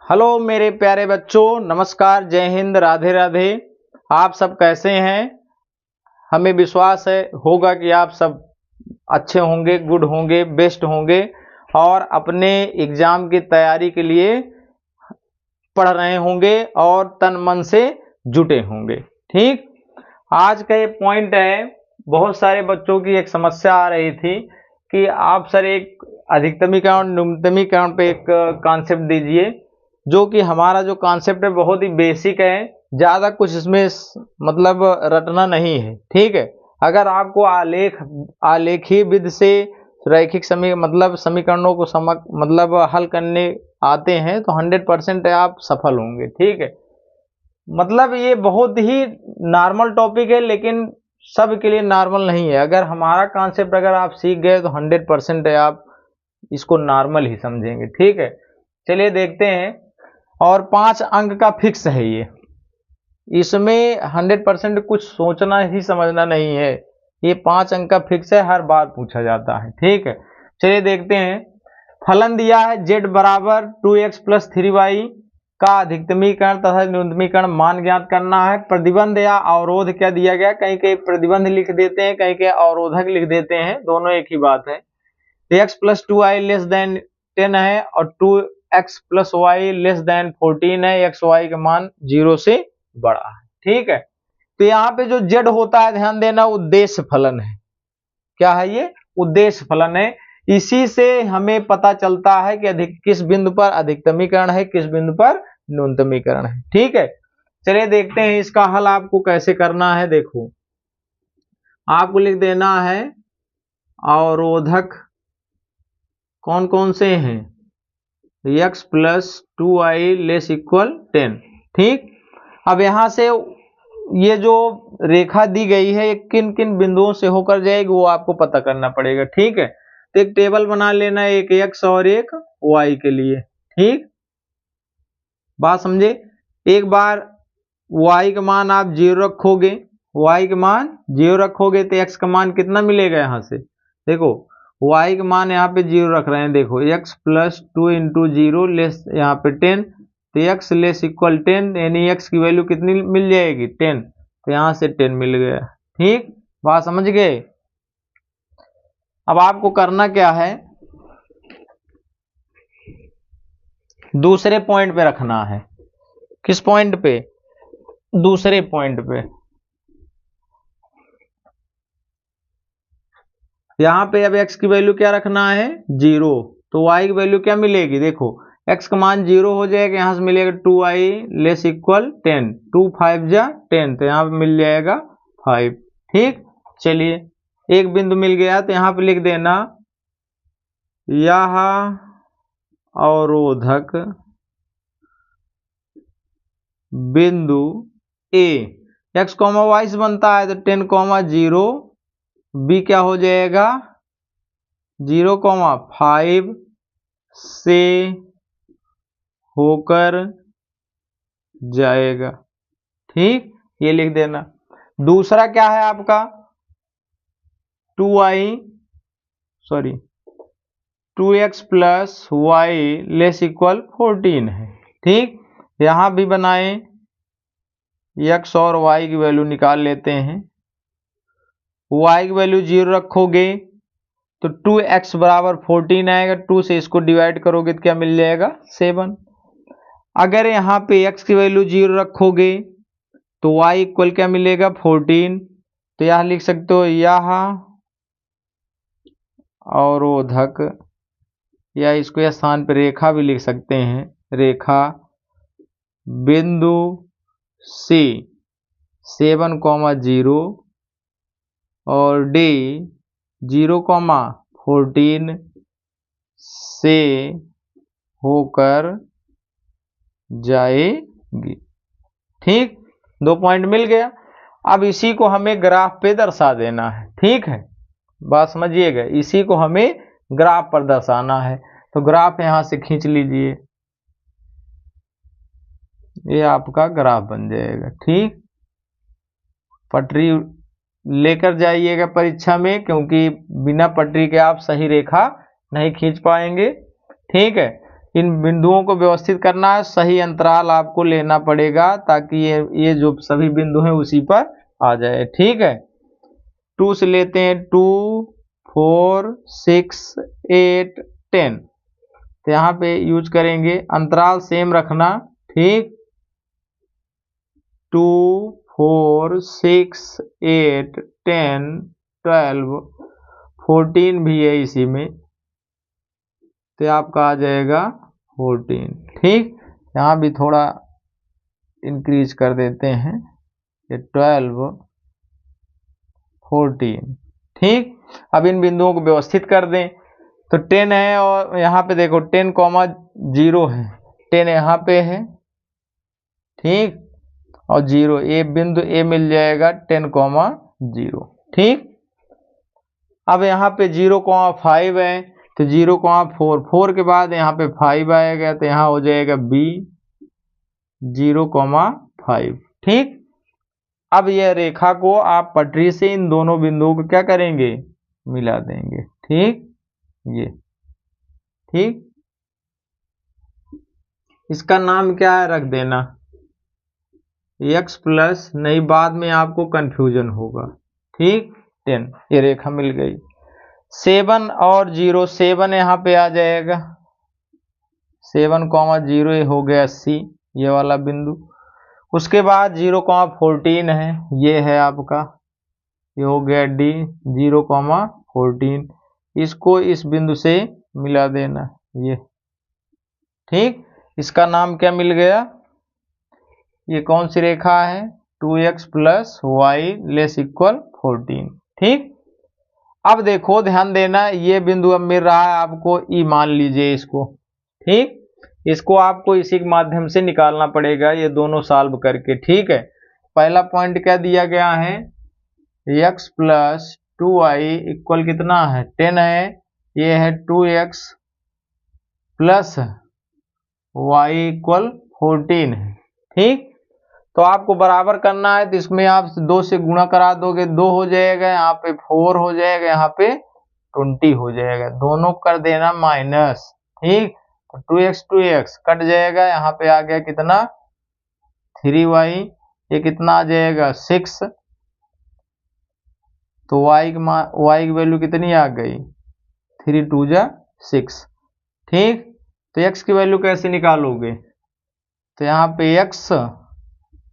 Hello मेरे प्यारे बच्चों, नमस्कार, जय हिंद, राधे राधे। आप सब कैसे हैं? हमें विश्वास है होगा कि आप सब अच्छे होंगे, गुड होंगे, बेस्ट होंगे और अपने एग्जाम की तैयारी के लिए पढ़ रहे होंगे और तन मन से जुटे होंगे। ठीक, आज का ये पॉइंट है, बहुत सारे बच्चों की एक समस्या आ रही थी कि आप सर एक अधिकतमीकरण न्यूनतमीकरण पे एक कॉन्सेप्ट दीजिए, जो कि हमारा जो कॉन्सेप्ट है बहुत ही बेसिक है, ज़्यादा कुछ इसमें मतलब रटना नहीं है। ठीक है, अगर आपको आलेखीय विधि से रैखिक समीकरणों को मतलब हल करने आते हैं तो 100% आप सफल होंगे। ठीक है, मतलब ये बहुत ही नॉर्मल टॉपिक है, लेकिन सब के लिए नॉर्मल नहीं है। अगर हमारा कॉन्सेप्ट अगर आप सीख गए तो 100% आप इसको नॉर्मल ही समझेंगे। ठीक है, चलिए देखते हैं। और 5 अंक का फिक्स है ये, इसमें 100% कुछ सोचना ही समझना नहीं है। ये 5 अंक का फिक्स है, हर बार पूछा जाता है। ठीक है, चलिए देखते हैं। फलन दिया है z बराबर 2x + 3y का अधिकतमीकरण तथा न्यूनतमीकरण मान ज्ञात करना है। प्रतिबंध या अवरोध क्या दिया गया, कहीं कहीं प्रतिबंध लिख देते हैं, कहीं कहीं अवरोधक लिख देते हैं, दोनों एक ही बात है। x + 2y < 10 है और 2x + y < 14 है। x y का मान 0 से बड़ा है। ठीक है, तो यहाँ पे जो z होता है, ध्यान देना, उद्देश्य फलन है। क्या है ये? उद्देश्य फलन है। इसी से हमें पता चलता है कि किस बिंदु पर अधिकतमीकरण है, किस बिंदु पर न्यूनतमीकरण है। ठीक है, चलिए देखते हैं इसका हल आपको कैसे करना है। देखो, आपको लिख देना है अवरोधक कौन कौन से हैं, x + 2y ≤ 10। ठीक, अब यहां से ये जो रेखा दी गई है, ये किन किन बिंदुओं से होकर जाएगी वो आपको पता करना पड़ेगा। ठीक है, तो एक टेबल बना लेना, एक x और एक y के लिए। ठीक, बात समझे? एक बार y का मान आप 0 रखोगे, y का मान 0 रखोगे तो x का मान कितना मिलेगा? यहां से देखो, y का मान यहाँ पे 0 रख रहे हैं। देखो, x + 2 × 0 यहाँ पे 10, तो x ≤ 10, यानी x की वैल्यू कितनी मिल जाएगी? 10। तो यहां से 10 मिल गया। ठीक, बात समझ गए? अब आपको करना क्या है, दूसरे पॉइंट पे रखना है। किस पॉइंट पे? दूसरे पॉइंट पे। यहां पे अब x की वैल्यू क्या रखना है? 0। तो y की वैल्यू क्या मिलेगी? देखो, x का मान 0 हो जाएगा, यहां से मिलेगा 2y ≤ 10, 2 5 जा 10, तो यहां पे मिल जाएगा 5। ठीक, चलिए एक बिंदु मिल गया, तो यहां पे लिख देना यह अवरोधक बिंदु A x, y से बनता है, तो 10, 0, B क्या हो जाएगा? 0, 5 से होकर जाएगा। ठीक, ये लिख देना। दूसरा क्या है आपका? 2x + y ≤ 14 है। ठीक, यहां भी बनाए, x और y की वैल्यू निकाल लेते हैं। y की वैल्यू 0 रखोगे तो 2x = 14 आएगा, 2 से इसको डिवाइड करोगे तो क्या मिल जाएगा? 7। अगर यहाँ पे x की वैल्यू 0 रखोगे तो y = क्या मिलेगा? 14। तो यह लिख सकते हो, यह अवरोधक, या इसको यह स्थान पर रेखा भी लिख सकते हैं, रेखा बिंदु C 7, 0 और D 0, 14 से होकर जाएगी। ठीक, 2 पॉइंट मिल गया। अब इसी को हमें ग्राफ पे दर्शा देना है। ठीक है, बात समझिएगा, इसी को हमें ग्राफ पर दर्शाना है। तो ग्राफ यहां से खींच लीजिए, ये आपका ग्राफ बन जाएगा। ठीक, पटरी लेकर जाइएगा परीक्षा में, क्योंकि बिना पटरी के आप सही रेखा नहीं खींच पाएंगे। ठीक है, इन बिंदुओं को व्यवस्थित करना है, सही अंतराल आपको लेना पड़ेगा ताकि ये जो सभी बिंदु हैं उसी पर आ जाए। ठीक है, 2 से लेते हैं 2, 4, 6, 8, 10। तो यहाँ पे यूज करेंगे, अंतराल सेम रखना। ठीक, 2, 4, 6, 8, 10, 12, 14 भी है इसी में, तो आपका आ जाएगा 14। ठीक, यहाँ भी थोड़ा इंक्रीज कर देते हैं, ये 12, 14। ठीक, अब इन बिंदुओं को व्यवस्थित कर दें। तो 10 है और यहाँ पे देखो 10,0 है, 10 यहाँ पे है। ठीक, और 0 ए बिंदु ए मिल जाएगा 10,0। ठीक, अब यहाँ पे 0,5 है, तो 0,4, 4 के बाद यहाँ पे 5 आएगा, तो यहाँ हो जाएगा बी 0,5। ठीक, अब यह रेखा को आप पटरी से इन दोनों बिंदुओं को क्या करेंगे, मिला देंगे। ठीक, ये ठीक, इसका नाम क्या है रख देना, x प्लस, नहीं बाद में आपको कंफ्यूजन होगा। ठीक, 10, ये रेखा मिल गई। 7 और 0, 7 यहाँ पे आ जाएगा, 7,0 ये हो गया C, ये वाला बिंदु। उसके बाद 0,14 है, ये है आपका, ये हो गया D, 0,14। इसको इस बिंदु से मिला देना, ये। ठीक, इसका नाम क्या मिल गया, ये कौन सी रेखा है, 2x plus Y less equal 14। ठीक, अब देखो ध्यान देना, ये बिंदु अब मिल रहा है आपको E, मान लीजिए इसको। ठीक, इसको आपको इसी के माध्यम से निकालना पड़ेगा, ये दोनों सॉल्व करके। ठीक है, पहला पॉइंट क्या दिया गया है, x प्लस 2y इक्वल कितना है, 10 है, ये है 2x प्लस y इक्वल 14 है। ठीक, तो आपको बराबर करना है, तो इसमें आप 2 से गुणा करा दोगे, 2 हो जाएगा, यहाँ पे 4 हो जाएगा, यहाँ पे 20 हो जाएगा, दोनों कर देना माइनस। ठीक, तो 2x 2x कट जाएगा, यहाँ पे आ गया कितना 3y, ये कितना आ जाएगा 6, तो y की वैल्यू कितनी आ गई 3 2 जा 6। ठीक, तो x की वैल्यू कैसे निकालोगे, तो यहाँ पे x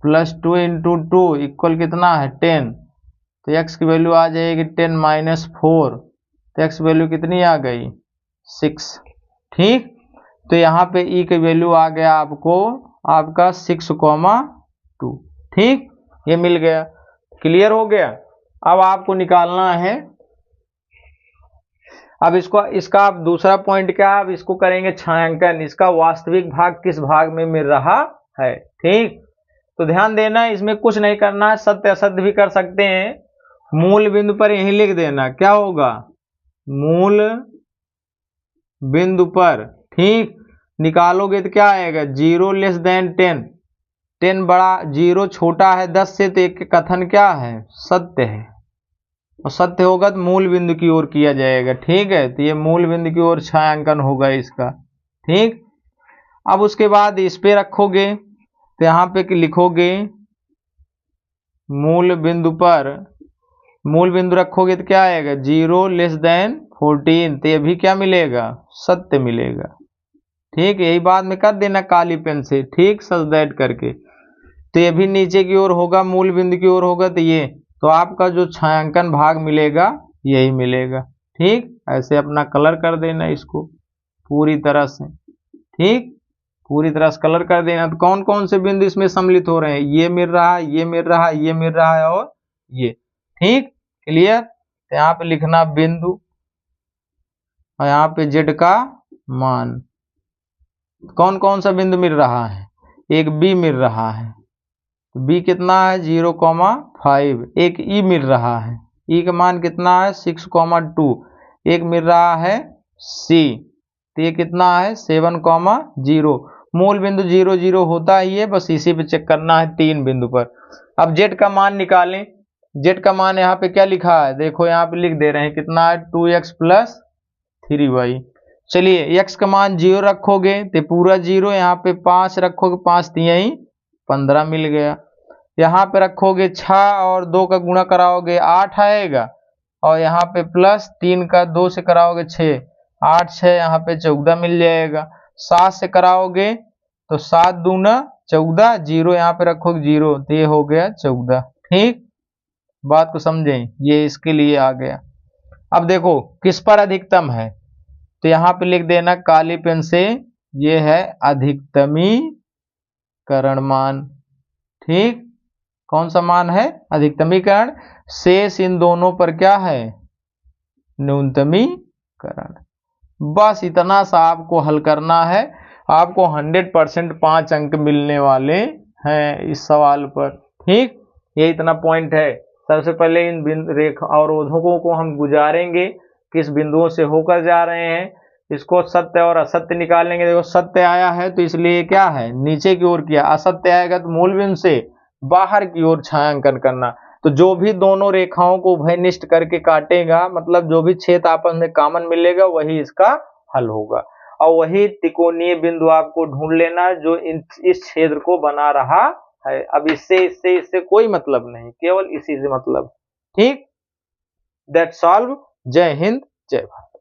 प्लस 2 इंटू 2 इक्वल कितना है 10, तो x की वैल्यू आ जाएगी 10 माइनस 4, तो x वैल्यू कितनी आ गई 6। ठीक, तो यहाँ पे e की वैल्यू आ गया आपको आपका 6,2। ठीक, ये मिल गया, क्लियर हो गया। अब आपको निकालना है, अब इसका आप दूसरा पॉइंट क्या, अब इसको करेंगे छायांकन, इसका वास्तविक भाग किस भाग में मिल रहा है। ठीक, तो ध्यान देना, इसमें कुछ नहीं करना है, सत्य असत्य भी कर सकते हैं। मूल बिंदु पर यही लिख देना, क्या होगा मूल बिंदु पर। ठीक, निकालोगे तो क्या आएगा 0 लेस देन 10, 10 बड़ा 0 छोटा है 10 से, तो एक कथन क्या है सत्य है, और सत्य होगा तो मूल बिंदु की ओर किया जाएगा। ठीक है, तो ये मूल बिंदु की ओर छायांकन होगा इसका। ठीक, अब उसके बाद इस पे रखोगे, तो यहाँ पे लिखोगे मूल बिंदु पर, मूल बिंदु रखोगे तो क्या आएगा 0 लेस देन 14, तो ये भी क्या मिलेगा सत्य मिलेगा। ठीक, यही बात में कर देना काली पेन से। ठीक, सच दैट करके, तो ये भी नीचे की ओर होगा, मूल बिंदु की ओर होगा, तो ये, तो आपका जो छायांकन भाग मिलेगा यही मिलेगा। ठीक, ऐसे अपना कलर कर देना इसको पूरी तरह से। ठीक, पूरी तरह से कलर कर देना। तो कौन कौन से बिंदु इसमें सम्मिलित हो रहे हैं, ये मिल रहा है, ये मिल रहा है, ये मिल रहा है, और ये। ठीक, क्लियर, तो यहाँ पे लिखना बिंदु, और यहाँ पे जेड का मान। कौन कौन सा बिंदु मिल रहा है, एक बी मिल रहा है, बी कितना है 0,5, एक ई मिल रहा है, ई का मान कितना है 6,2, एक मिल रहा है सी, तो ये कितना है 7,0। मूल बिंदु 0 0 होता ही है, बस इसी पे चेक करना है 3 बिंदु पर। अब जेड का मान निकालें, जेड का मान यहाँ पे क्या लिखा है देखो, यहाँ पे लिख दे रहे हैं कितना है 2x प्लस 3y, चलिए x का मान 0 रखोगे तो पूरा 0, यहाँ पे 5 रखोगे, 5 तिहाई 15 मिल गया। यहाँ पे रखोगे 6 और 2 का गुणा कराओगे 8 आएगा, और यहाँ पे प्लस 3 का 2 से कराओगे 6, 8 6 यहाँ पे 14 मिल जाएगा। 7 से कराओगे तो 7 दूना 14, 0 यहाँ पे रखोगे 0, तो ये हो गया 14। ठीक, बात को समझें, ये इसके लिए आ गया। अब देखो किस पर अधिकतम है, तो यहाँ पे लिख देना काली पेन से, ये है अधिकतमीकरण मान। ठीक, कौन सा मान है? अधिकतमीकरण। शेष इन दोनों पर क्या है? न्यूनतमीकरण। बस इतना सा आपको हल करना है, आपको 100% 5 अंक मिलने वाले हैं इस सवाल पर। ठीक, ये इतना पॉइंट है। सबसे पहले इन रेखा अवरोधकों को हम गुजारेंगे, किस बिंदुओं से होकर जा रहे हैं, इसको सत्य और असत्य निकालेंगे। देखो सत्य आया है तो इसलिए क्या है, नीचे की ओर किया, असत्य आएगा तो मूल बिंदु से बाहर की ओर छायांकन करना। तो जो भी दोनों रेखाओं को उभयनिष्ठ करके काटेगा, मतलब जो भी छेद आपस में कॉमन मिलेगा, वही इसका हल होगा। और वही त्रिकोणीय बिंदु आपको ढूंढ लेना जो इस क्षेत्र को बना रहा है। अब इससे कोई मतलब नहीं, केवल इसी से मतलब। ठीक, दैट्स ऑल। जय हिंद, जय भारत।